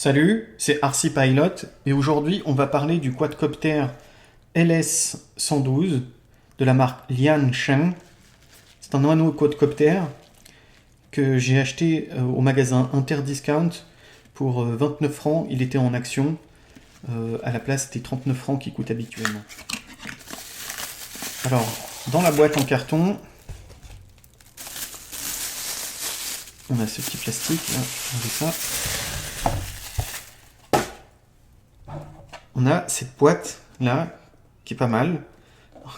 Salut, c'est RC Pilot et aujourd'hui on va parler du quadcopter LS-112 de la marque Lianshan. C'est un anneau quadcopter que j'ai acheté au magasin Interdiscount pour 29 francs. Il était en action à la place des 39 francs qui coûtent habituellement. Alors, dans la boîte en carton, on a ce petit plastique, là, on fait ça. On a cette boîte là, qui est pas mal,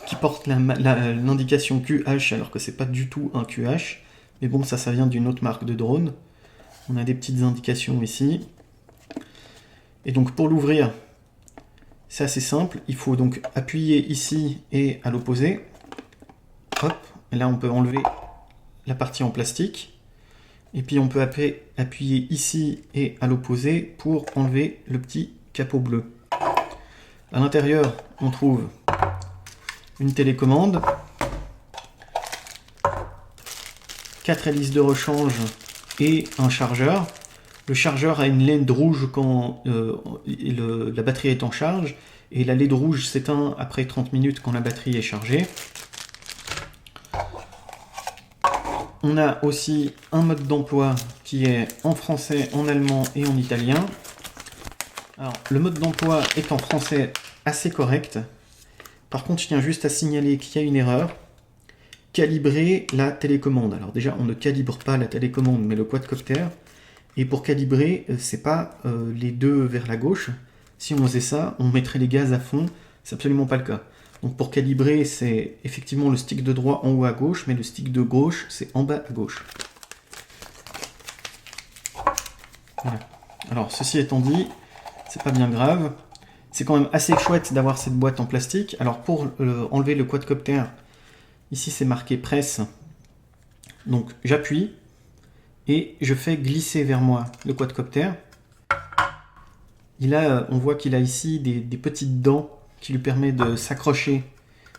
qui porte l'indication QH alors que c'est pas du tout un QH, mais bon, ça vient d'une autre marque de drone. On a des petites indications ici. Et donc pour l'ouvrir, c'est assez simple, il faut donc appuyer ici et à l'opposé. Hop, et là on peut enlever la partie en plastique. Et puis on peut appuyer ici et à l'opposé pour enlever le petit capot bleu. À l'intérieur, on trouve une télécommande, 4 hélices de rechange et un chargeur. Le chargeur a une LED rouge quand la batterie est en charge, et la LED rouge s'éteint après 30 minutes quand la batterie est chargée. On a aussi un mode d'emploi qui est en français, en allemand et en italien. Alors, le mode d'emploi est en français assez correct. Par contre, je tiens juste à signaler qu'il y a une erreur. Calibrer la télécommande. Alors déjà, on ne calibre pas la télécommande, mais le quadcopter. Et pour calibrer, c'est pas les deux vers la gauche. Si on faisait ça, on mettrait les gaz à fond. C'est absolument pas le cas. Donc pour calibrer, c'est effectivement le stick de droit en haut à gauche, mais le stick de gauche, c'est en bas à gauche. Voilà. Alors, ceci étant dit, c'est pas bien grave. C'est quand même assez chouette d'avoir cette boîte en plastique. Alors pour enlever le quadcopter, ici c'est marqué presse. Donc j'appuie et je fais glisser vers moi le quadcopter. On voit qu'il a ici des petites dents qui lui permettent de s'accrocher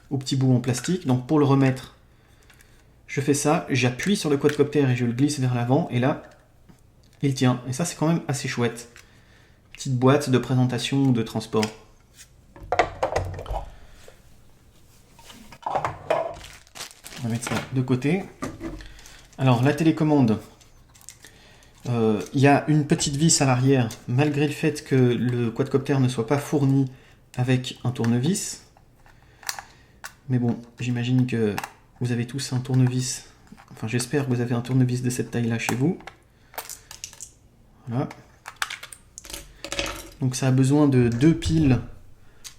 au petit bout en plastique. Donc pour le remettre, je fais ça, j'appuie sur le quadcopter et je le glisse vers l'avant. Et là, il tient. Et ça c'est quand même assez chouette. Petite boîte de présentation ou de transport. On va mettre ça de côté. Alors la télécommande, il y a une petite vis à l'arrière, malgré le fait que le quadcopter ne soit pas fourni avec un tournevis. Mais bon, j'imagine que vous avez tous un tournevis. Enfin, j'espère que vous avez un tournevis de cette taille-là chez vous. Voilà. Donc ça a besoin de 2 piles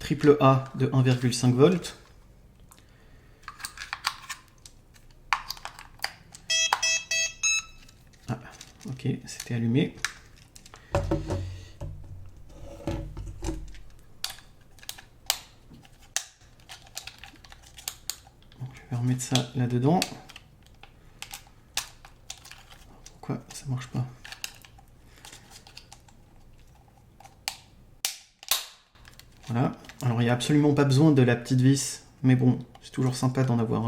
AAA de 1,5 volts. Ah, ok, c'était allumé. Donc, je vais remettre ça là-dedans. Pourquoi ça marche pas ? Voilà, alors il n'y a absolument pas besoin de la petite vis, mais bon, c'est toujours sympa d'en avoir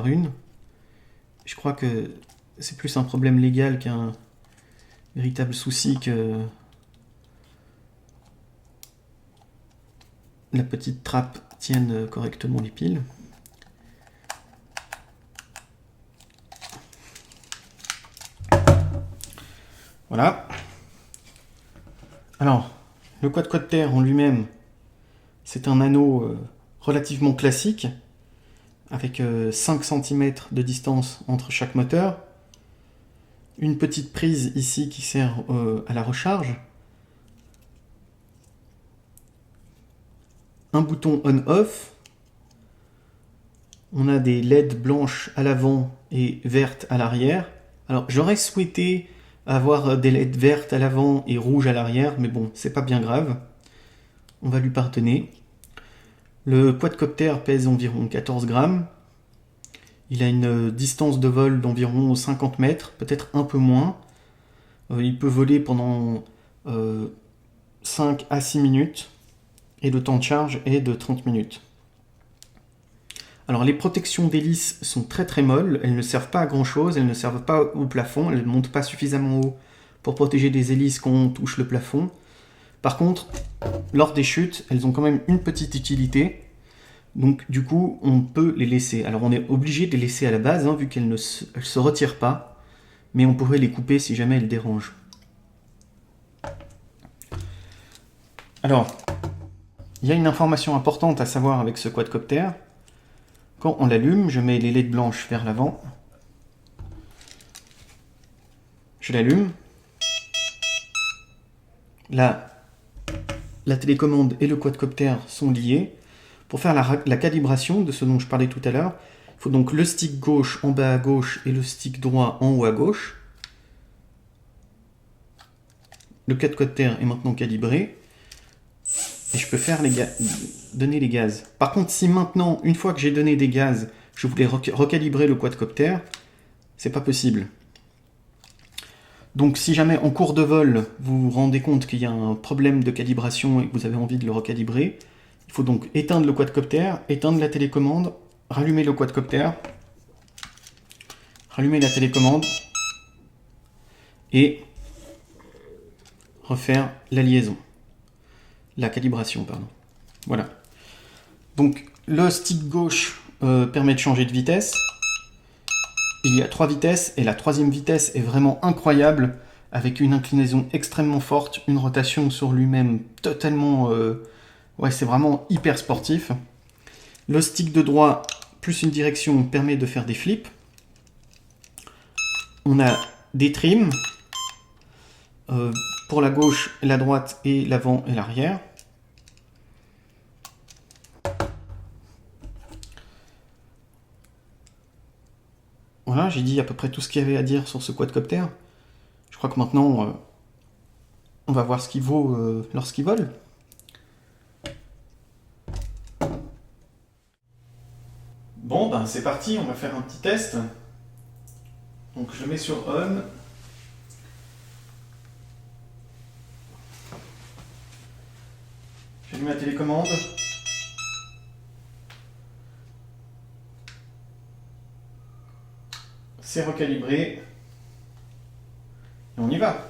une. Je crois que c'est plus un problème légal qu'un véritable souci que la petite trappe tienne correctement les piles. Voilà. Alors, le quadcopter en lui-même, c'est un anneau relativement classique, avec 5 cm de distance entre chaque moteur. Une petite prise ici qui sert à la recharge. Un bouton on-off. On a des LED blanches à l'avant et vertes à l'arrière. Alors j'aurais souhaité avoir des LED vertes à l'avant et rouges à l'arrière, mais bon, c'est pas bien grave. On va lui pardonner. Le quadcopter pèse environ 14 grammes. Il a une distance de vol d'environ 50 mètres, peut-être un peu moins. Il peut voler pendant 5 à 6 minutes. Et le temps de charge est de 30 minutes. Alors les protections d'hélice sont très très molles. Elles ne servent pas à grand chose. Elles ne servent pas au plafond. Elles ne montent pas suffisamment haut pour protéger des hélices quand on touche le plafond. Par contre, lors des chutes, elles ont quand même une petite utilité. Donc du coup, on peut les laisser. Alors on est obligé de les laisser à la base, hein, vu qu'elles ne se retirent pas. Mais on pourrait les couper si jamais elles dérangent. Alors, il y a une information importante à savoir avec ce quadcopter. Quand on l'allume, je mets les LED blanches vers l'avant. Je l'allume. Là, la télécommande et le quadcopter sont liés. Pour faire la calibration de ce dont je parlais tout à l'heure, il faut donc le stick gauche en bas à gauche et le stick droit en haut à gauche. Le quadcopter est maintenant calibré. Et je peux faire donner les gaz. Par contre, si maintenant, une fois que j'ai donné des gaz, je voulais recalibrer le quadcopter, c'est pas possible. Donc si jamais en cours de vol, vous vous rendez compte qu'il y a un problème de calibration et que vous avez envie de le recalibrer, il faut donc éteindre le quadcopter, éteindre la télécommande, rallumer le quadcopter, rallumer la télécommande et refaire la liaison. La calibration, pardon. Voilà. Donc le stick gauche permet de changer de vitesse. Il y a 3 vitesses et la troisième vitesse est vraiment incroyable avec une inclinaison extrêmement forte, une rotation sur lui-même totalement... ouais, c'est vraiment hyper sportif. Le stick de droit plus une direction permet de faire des flips. On a des trims pour la gauche, la droite et l'avant et l'arrière. Voilà, j'ai dit à peu près tout ce qu'il y avait à dire sur ce quadcopter. Je crois que maintenant, on va voir ce qu'il vaut lorsqu'il vole. Bon, ben c'est parti, on va faire un petit test. Donc je le mets sur on. J'allume la télécommande. C'est recalibré. Et on y va.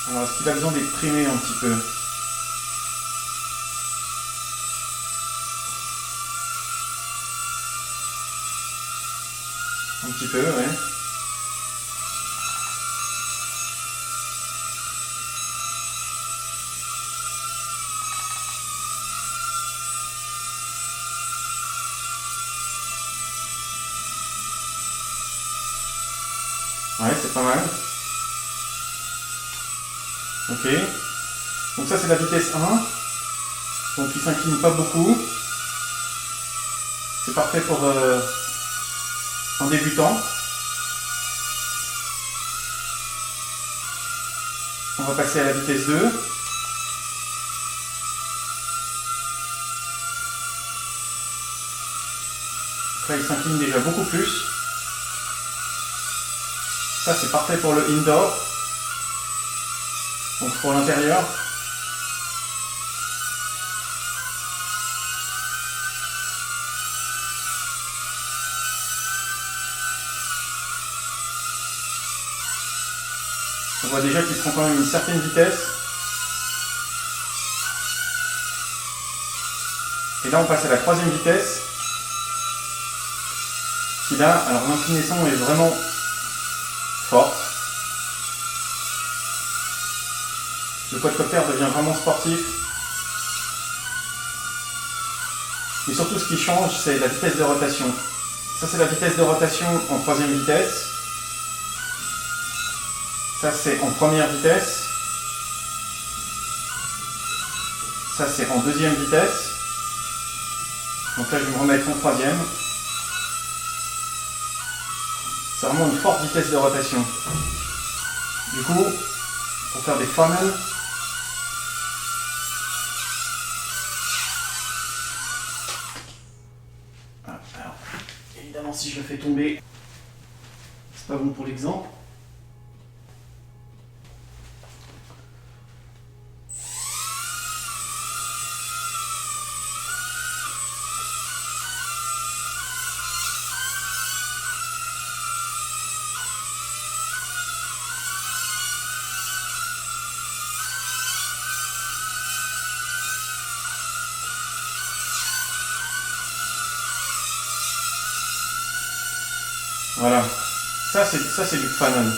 Alors, est-ce qu'il a besoin d'être primé un petit peu? Un petit peu, ouais. Ouais, c'est pas mal. Ok. Donc ça, c'est la vitesse 1. Donc il s'incline pas beaucoup. C'est parfait pour un débutant. On va passer à la vitesse 2. Donc là, il s'incline déjà beaucoup plus. Ça, c'est parfait pour le indoor. Donc pour l'intérieur. On voit déjà qu'il prend quand même une certaine vitesse. Et là, on passe à la troisième vitesse. Qui là, alors l'inclinaison est vraiment forte. Le quadcopter devient vraiment sportif. Et surtout, ce qui change, c'est la vitesse de rotation. Ça, c'est la vitesse de rotation en troisième vitesse. Ça, c'est en première vitesse. Ça, c'est en deuxième vitesse. Donc là, je vais me remettre en troisième. C'est vraiment une forte vitesse de rotation. Du coup, pour faire des funnels, alors, évidemment, si je le fais tomber, c'est pas bon pour l'exemple. Voilà. Ça c'est du Fanon.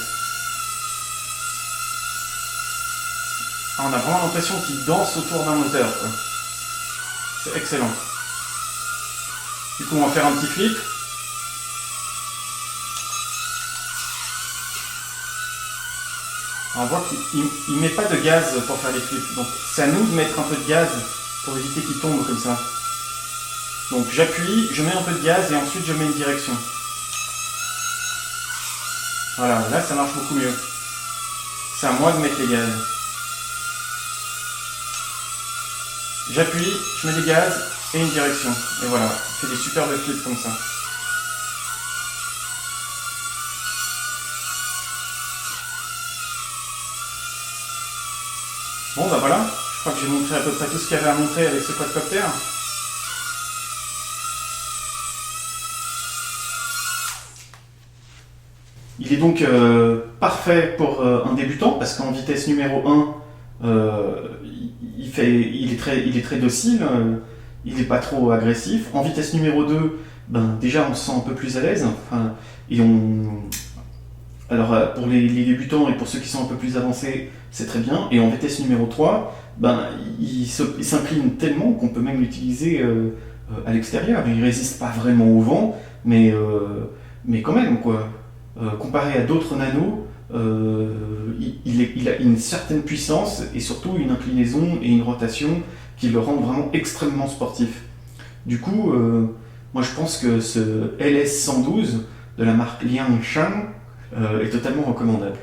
Ah, on a vraiment l'impression qu'il danse autour d'un moteur, quoi. C'est excellent. Du coup, on va faire un petit flip. On voit qu'il ne met pas de gaz pour faire les flips. Donc c'est à nous de mettre un peu de gaz pour éviter qu'il tombe comme ça. Donc j'appuie, je mets un peu de gaz et ensuite je mets une direction. Voilà, là ça marche beaucoup mieux. C'est à moi de mettre les gaz. J'appuie, je mets des gaz et une direction. Et voilà, on fait des superbes flips comme ça. Bon bah voilà, je crois que j'ai montré à peu près tout ce qu'il y avait à montrer avec ce quadcopter. Il est donc parfait pour un débutant parce qu'en vitesse numéro 1, il est très docile, il n'est pas trop agressif. En vitesse numéro 2, ben, déjà on se sent un peu plus à l'aise. Enfin, et alors pour les débutants et pour ceux qui sont un peu plus avancés, c'est très bien. Et en vitesse numéro 3, ben, il s'incline tellement qu'on peut même l'utiliser à l'extérieur. Il ne résiste pas vraiment au vent, mais quand même, quoi. Comparé à d'autres nanos, il a une certaine puissance et surtout une inclinaison et une rotation qui le rendent vraiment extrêmement sportif. Du coup, moi je pense que ce LS112 de la marque Liangshan est totalement recommandable.